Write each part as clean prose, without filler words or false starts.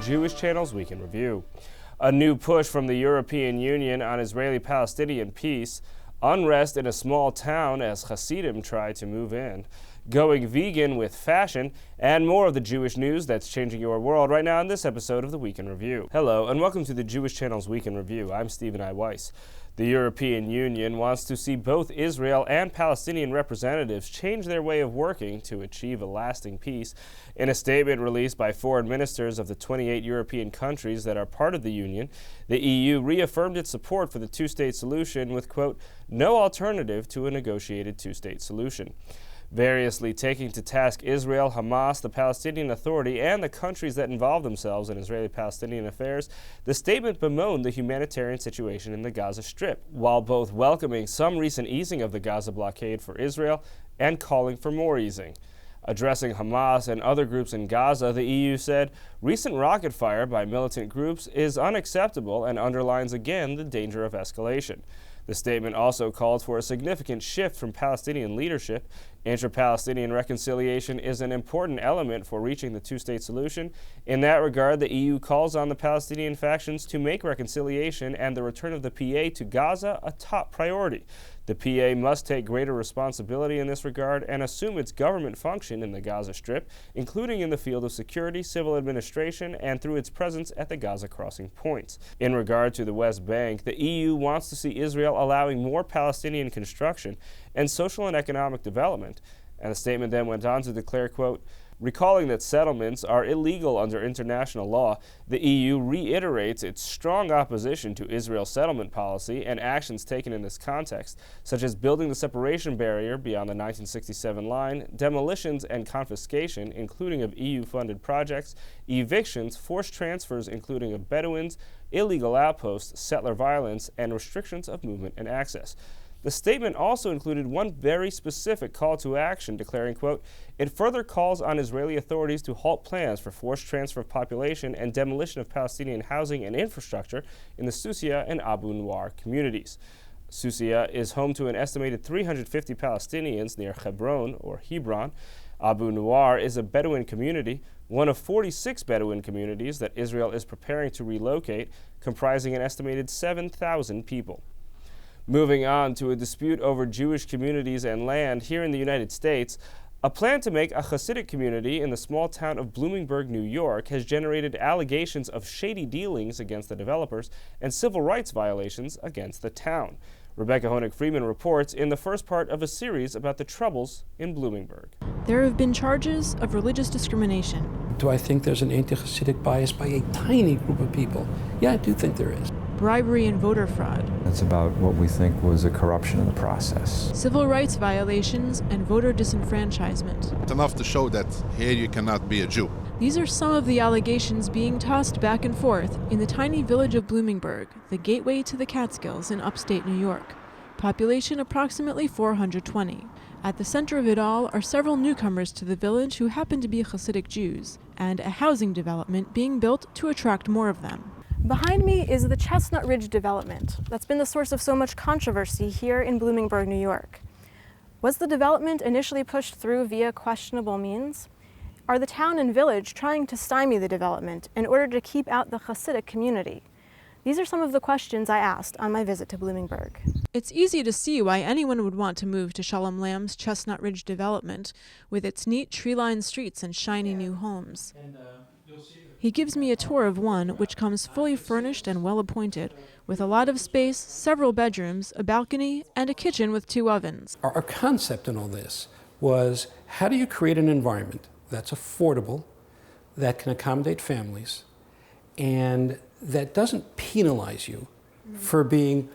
Jewish Channel's Week in Review. A new push from the European Union on Israeli-Palestinian peace, unrest in a small town as Hasidim try to move in, going vegan with fashion, and more of the Jewish news that's changing your world right now in this episode of the Week in Review. Hello, and welcome to the Jewish Channel's Week in Review. I'm Stephen I. Weiss. The European Union wants to see both Israel and Palestinian representatives change their way of working to achieve a lasting peace. In a statement released by foreign ministers of the 28 European countries that are part of the Union, the EU reaffirmed its support for the two-state solution with, quote, no alternative to a negotiated two-state solution. Variously taking to task Israel, Hamas, the Palestinian Authority, and the countries that involve themselves in Israeli-Palestinian affairs, the statement bemoaned the humanitarian situation in the Gaza Strip, while both welcoming some recent easing of the Gaza blockade for Israel and calling for more easing. Addressing Hamas and other groups in Gaza, the EU said, recent rocket fire by militant groups is unacceptable and underlines again the danger of escalation. The statement also called for a significant shift from Palestinian leadership. Inter-Palestinian reconciliation is an important element for reaching the two-state solution. In that regard, the EU calls on the Palestinian factions to make reconciliation and the return of the PA to Gaza a top priority. The PA must take greater responsibility in this regard and assume its government function in the Gaza Strip, including in the field of security, civil administration, and through its presence at the Gaza crossing points. In regard to the West Bank, the EU wants to see Israel allowing more Palestinian construction and social and economic development. And the statement then went on to declare, quote, recalling that settlements are illegal under international law, the EU reiterates its strong opposition to Israel's settlement policy and actions taken in this context, such as building the separation barrier beyond the 1967 line, demolitions and confiscation, including of EU-funded projects, evictions, forced transfers, including of Bedouins, illegal outposts, settler violence, and restrictions of movement and access. The statement also included one very specific call to action, declaring, quote, it further calls on Israeli authorities to halt plans for forced transfer of population and demolition of Palestinian housing and infrastructure in the Susia and Abu Nuar communities. Susia is home to an estimated 350 Palestinians near Hebron, or Hebron. Abu Nuar is a Bedouin community, one of 46 Bedouin communities that Israel is preparing to relocate, comprising an estimated 7,000 people. Moving on to a dispute over Jewish communities and land here in the United States, a plan to make a Hasidic community in the small town of Bloomingburg, New York, has generated allegations of shady dealings against the developers and civil rights violations against the town. Rebecca Honig-Freeman reports in the first part of a series about the troubles in Bloomingburg. There have been charges of religious discrimination. Do I think there's an anti-Hasidic bias by a tiny group of people? Yeah, I do think there is. Bribery and voter fraud. It's about what we think was a corruption in the process. Civil rights violations and voter disenfranchisement. It's enough to show that here you cannot be a Jew. These are some of the allegations being tossed back and forth in the tiny village of Bloomingburg, the gateway to the Catskills in upstate New York. Population approximately 420. At the center of it all are several newcomers to the village who happen to be Hasidic Jews, and a housing development being built to attract more of them. Behind me is the Chestnut Ridge development that's been the source of so much controversy here in Bloomingburg, New York. Was the development initially pushed through via questionable means? Are the town and village trying to stymie the development in order to keep out the Hasidic community? These are some of the questions I asked on my visit to Bloomingburg. It's easy to see why anyone would want to move to Shalom Lamb's Chestnut Ridge development with its neat tree-lined streets and shiny new homes. He gives me a tour of one, which comes fully furnished and well-appointed, with a lot of space, several bedrooms, a balcony, and a kitchen with 2 ovens. Our concept in all this was, how do you create an environment that's affordable, that can accommodate families, and that doesn't penalize you for being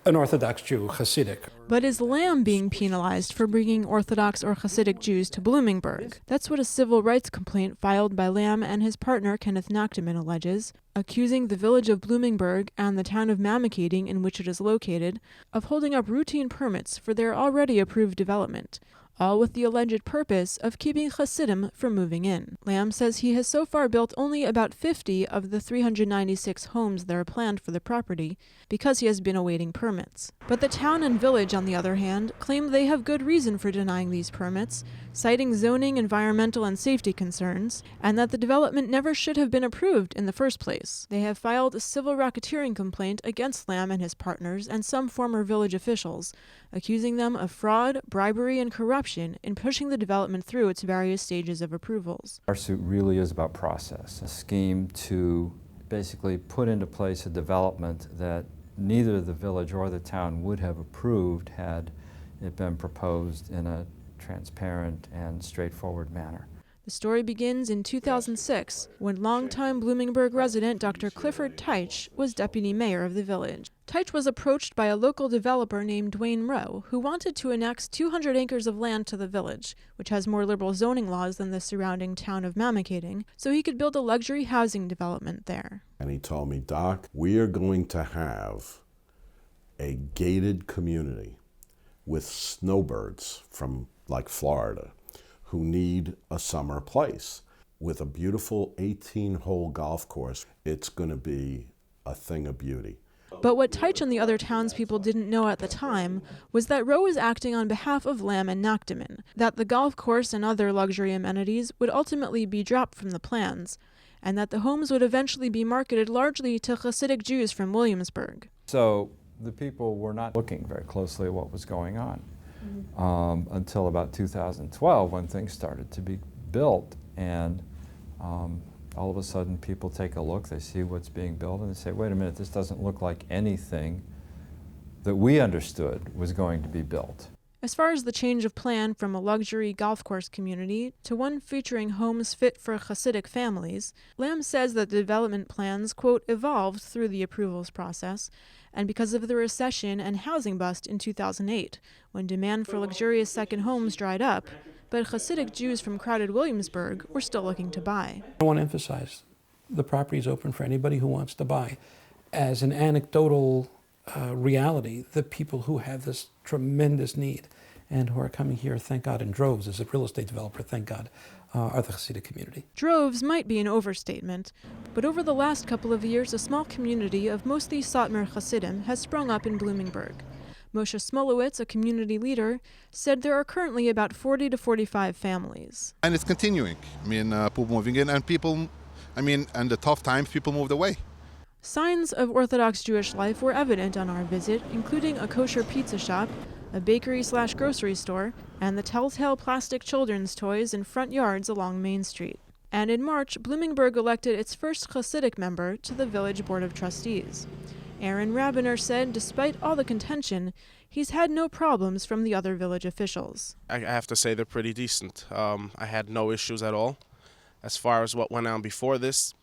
an Orthodox Jew, Hasidic. But is Lamb being penalized for bringing Orthodox or Hasidic Jews to Bloomingburg? That's what a civil rights complaint filed by Lamb and his partner Kenneth Nachteman alleges, accusing the village of Bloomingburg and the town of Mamakating, in which it is located, of holding up routine permits for their already approved development, all with the alleged purpose of keeping Hasidim from moving in. Lamb says he has so far built only about 50 of the 396 homes that are planned for the property because he has been awaiting permits. But the town and village, on the other hand, claim they have good reason for denying these permits, citing zoning, environmental, and safety concerns, and that the development never should have been approved in the first place. They have filed a civil racketeering complaint against Lamb and his partners and some former village officials, accusing them of fraud, bribery, and corruption in pushing the development through its various stages of approvals. Our suit really is about process, a scheme to basically put into place a development that neither the village or the town would have approved had it been proposed in a transparent and straightforward manner. The story begins in 2006, when longtime Bloomingburg resident Dr. Clifford Teich was deputy mayor of the village. Teich was approached by a local developer named Dwayne Rowe, who wanted to annex 200 acres of land to the village, which has more liberal zoning laws than the surrounding town of Mamakating, so he could build a luxury housing development there. And he told me, Doc, we are going to have a gated community with snowbirds from like Florida who need a summer place. With a beautiful 18-hole golf course, it's going to be a thing of beauty. But what Teich and the other townspeople didn't know at the time was that Rowe was acting on behalf of Lamb and Nactaman, that the golf course and other luxury amenities would ultimately be dropped from the plans, and that the homes would eventually be marketed largely to Hasidic Jews from Williamsburg. So the people were not looking very closely at what was going on until about 2012, when things started to be built, and all of a sudden people take a look, they see what's being built, and they say, wait a minute, this doesn't look like anything that we understood was going to be built. As far as the change of plan from a luxury golf course community to one featuring homes fit for Hasidic families, Lamb says that the development plans, quote, evolved through the approvals process, and because of the recession and housing bust in 2008, when demand for luxurious second homes dried up, but Hasidic Jews from crowded Williamsburg were still looking to buy. I want to emphasize the property is open for anybody who wants to buy. As an anecdotal reality, the people who have this tremendous need and who are coming here, thank God, in droves as a real estate developer, thank God, are the Hasidic community. Droves might be an overstatement, but over the last couple of years, a small community of mostly Satmar Hasidim has sprung up in Bloomingburg. Moshe Smolowitz, a community leader, said there are currently about 40 to 45 families. And it's continuing. I mean, people moving in, and people, and the tough times, people moved away. Signs of Orthodox Jewish life were evident on our visit, including a kosher pizza shop, a bakery/grocery store, and the telltale plastic children's toys in front yards along Main Street. And in March, Bloomingburg elected its first Hasidic member to the Village Board of Trustees. Aaron Rabiner said despite all the contention, he's had no problems from the other village officials. I have to say they're pretty decent. I had no issues at all. As far as what went on before this,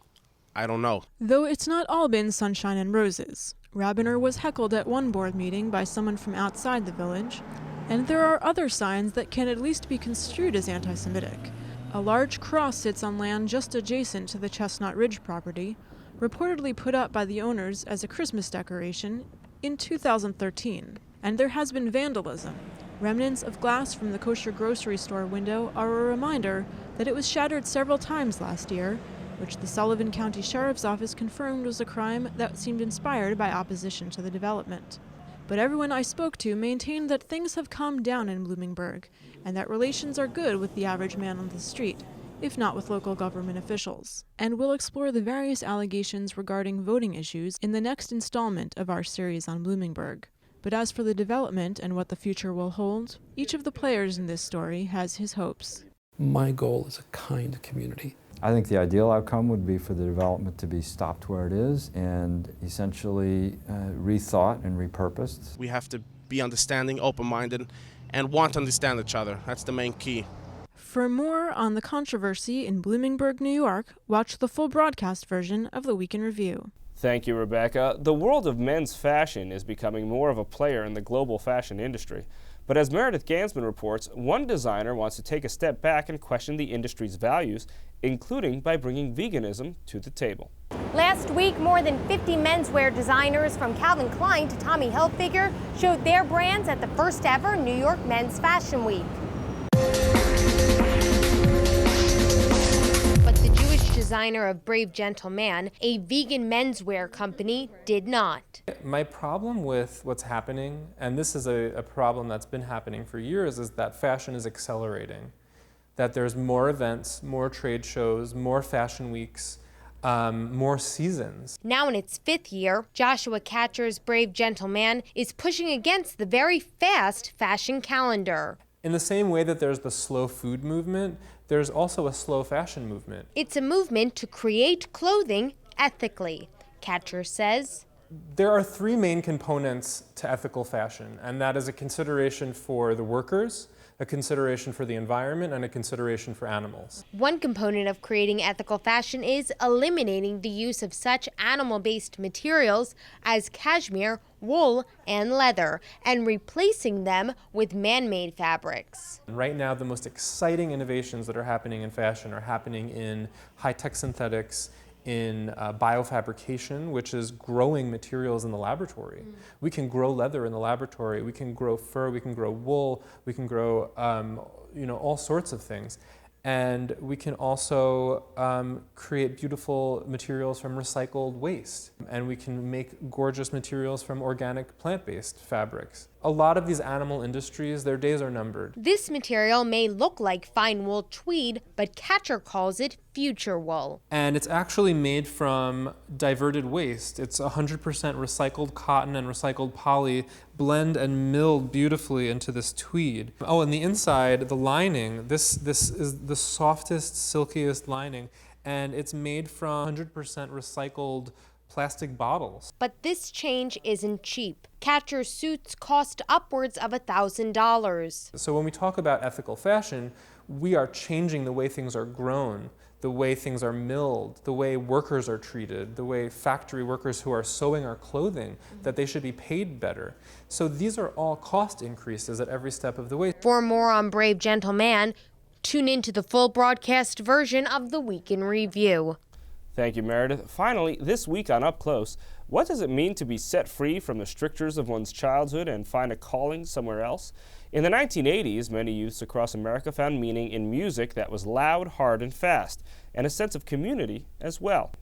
I don't know. Though it's not all been sunshine and roses. Rabiner was heckled at one board meeting by someone from outside the village, and there are other signs that can at least be construed as anti-Semitic. A large cross sits on land just adjacent to the Chestnut Ridge property, reportedly put up by the owners as a Christmas decoration in 2013. And there has been vandalism. Remnants of glass from the kosher grocery store window are a reminder that it was shattered several times last year, which the Sullivan County Sheriff's Office confirmed was a crime that seemed inspired by opposition to the development. But everyone I spoke to maintained that things have calmed down in Bloomingburg, and that relations are good with the average man on the street, if not with local government officials. And we'll explore the various allegations regarding voting issues in the next installment of our series on Bloomingburg. But as for the development and what the future will hold, each of the players in this story has his hopes. My goal is a kind community. I think the ideal outcome would be for the development to be stopped where it is and essentially rethought and repurposed. We have to be understanding, open-minded, and want to understand each other. That's the main key. For more on the controversy in Bloomingburg, New York, watch the full broadcast version of the Week in Review. Thank you, Rebecca. The world of men's fashion is becoming more of a player in the global fashion industry. But as Meredith Gansman reports, one designer wants to take a step back and question the industry's values, including by bringing veganism to the table. Last week, more than 50 menswear designers from Calvin Klein to Tommy Hilfiger showed their brands at the first ever New York Men's Fashion Week. designer of Brave Gentleman, a vegan menswear company, did not. My problem with what's happening, and this is a problem that's been happening for years, is that fashion is accelerating. That there's more events, more trade shows, more fashion weeks, more seasons. Now in its 5th year, Joshua Catcher's Brave Gentleman is pushing against the very fast fashion calendar. In the same way that there's the slow food movement, there's also a slow fashion movement. It's a movement to create clothing ethically, Catcher says. There are 3 main components to ethical fashion, and that is a consideration for the workers, a consideration for the environment, and a consideration for animals. One component of creating ethical fashion is eliminating the use of such animal-based materials as cashmere, wool, and leather, and replacing them with man-made fabrics. Right now, the most exciting innovations that are happening in fashion are happening in high-tech synthetics, in biofabrication, which is growing materials in the laboratory. We can grow leather in the laboratory, we can grow fur, we can grow wool, we can grow all sorts of things. And we can also create beautiful materials from recycled waste. And we can make gorgeous materials from organic plant-based fabrics. A lot of these animal industries, their days are numbered. This material may look like fine wool tweed, but Catcher calls it future wool. And it's actually made from diverted waste. It's 100% recycled cotton and recycled poly blend and milled beautifully into this tweed. Oh, and the inside, the lining, this is the softest, silkiest lining, and it's made from 100% recycled plastic bottles. But this change isn't cheap. Catcher suits cost upwards of $1,000. So when we talk about ethical fashion, we are changing the way things are grown, the way things are milled, the way workers are treated, the way factory workers who are sewing our clothing, that they should be paid better. So these are all cost increases at every step of the way. For more on Brave Gentleman, tune in to the full broadcast version of the Week in Review. Thank you, Meredith. Finally, this week on Up Close, what does it mean to be set free from the strictures of one's childhood and find a calling somewhere else? In the 1980s, many youths across America found meaning in music that was loud, hard, and fast, and a sense of community as well.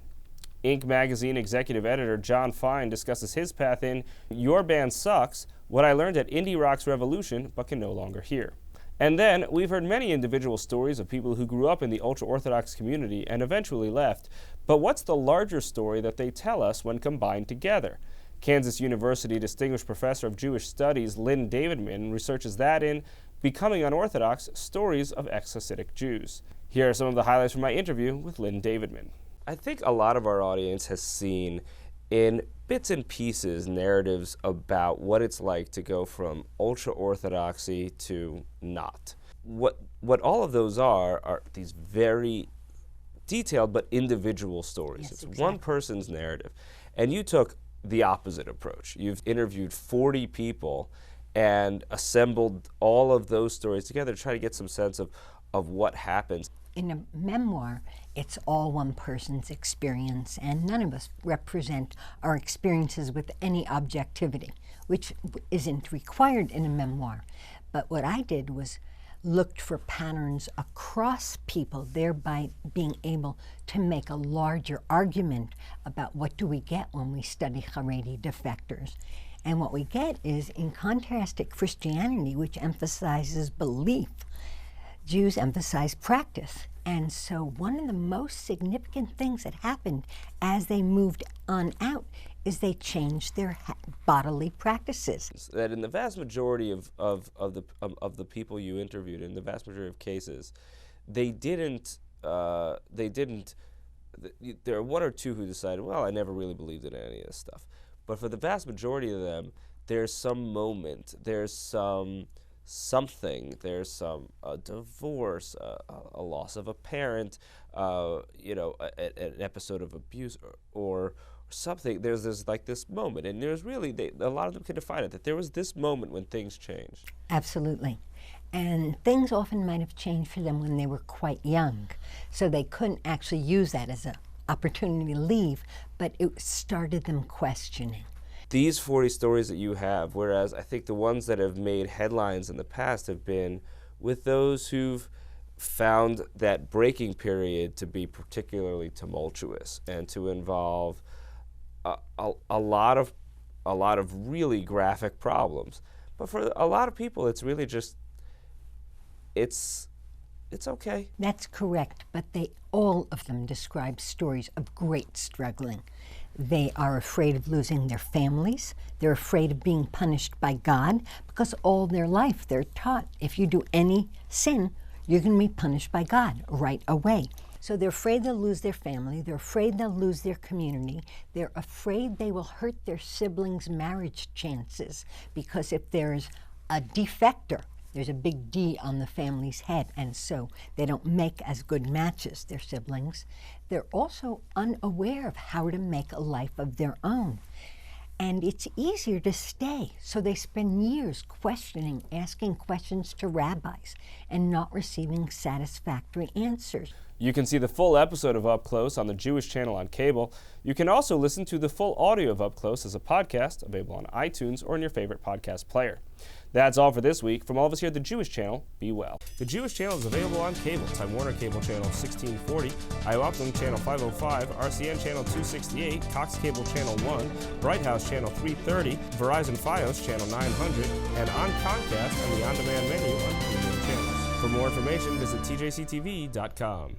Inc. magazine executive editor John Fine discusses his path in Your Band Sucks, What I Learned at Indie Rock's Revolution But Can No Longer Hear. And then, we've heard many individual stories of people who grew up in the ultra-Orthodox community and eventually left. But what's the larger story that they tell us when combined together? Kansas University Distinguished Professor of Jewish Studies Lynn Davidman researches that in Becoming Unorthodox, Stories of Ex-Hasidic Jews. Here are some of the highlights from my interview with Lynn Davidman. I think a lot of our audience has seen in bits and pieces narratives about what it's like to go from ultra-Orthodoxy to not. What all of those are these very detailed but individual stories. Yes, it's exactly. one person's narrative. And you took the opposite approach. You've interviewed 40 people and assembled all of those stories together to try to get some sense of what happens. In a memoir, it's all one person's experience, and none of us represent our experiences with any objectivity, which isn't required in a memoir. But what I did was looked for patterns across people, thereby being able to make a larger argument about what do we get when we study Haredi defectors. And what we get is, in contrast to Christianity, which emphasizes belief, Jews emphasize practice. And so one of the most significant things that happened as they moved on out is they changed their bodily practices. That in the vast majority of the people you interviewed, in the vast majority of cases, there are one or two who decided, well, I never really believed in any of this stuff. But for the vast majority of them, there's some moment, there's something, there's a divorce, a loss of a parent, an episode of abuse or something. There's like this moment, and there's really, a lot of them can define it, that there was this moment when things changed. Absolutely. And things often might have changed for them when they were quite young, so they couldn't actually use that as an opportunity to leave, but it started them questioning. These 40 stories that you have, whereas I think the ones that have made headlines in the past have been with those who've found that breaking period to be particularly tumultuous and to involve a lot of really graphic problems. But for a lot of people, it's really just, it's okay. That's correct, but all of them describe stories of great struggling. They are afraid of losing their families. They're afraid of being punished by God, because all their life they're taught, if you do any sin, you're going to be punished by God right away. So they're afraid they'll lose their family. They're afraid they'll lose their community. They're afraid they will hurt their siblings' marriage chances, because if there's a defector, there's a big D on the family's head, and so they don't make as good matches, their siblings. They're also unaware of how to make a life of their own. And it's easier to stay, so they spend years questioning, asking questions to rabbis, and not receiving satisfactory answers. You can see the full episode of Up Close on the Jewish Channel on cable. You can also listen to the full audio of Up Close as a podcast, available on iTunes or in your favorite podcast player. That's all for this week. From all of us here at the Jewish Channel, be well. The Jewish Channel is available on cable. Time Warner Cable Channel 1640, IOPLING Channel 505, RCN Channel 268, Cox Cable Channel 1, Bright House Channel 330, Verizon Fios Channel 900, and on Comcast and the on-demand menu on premium channels. For more information, visit tjctv.com.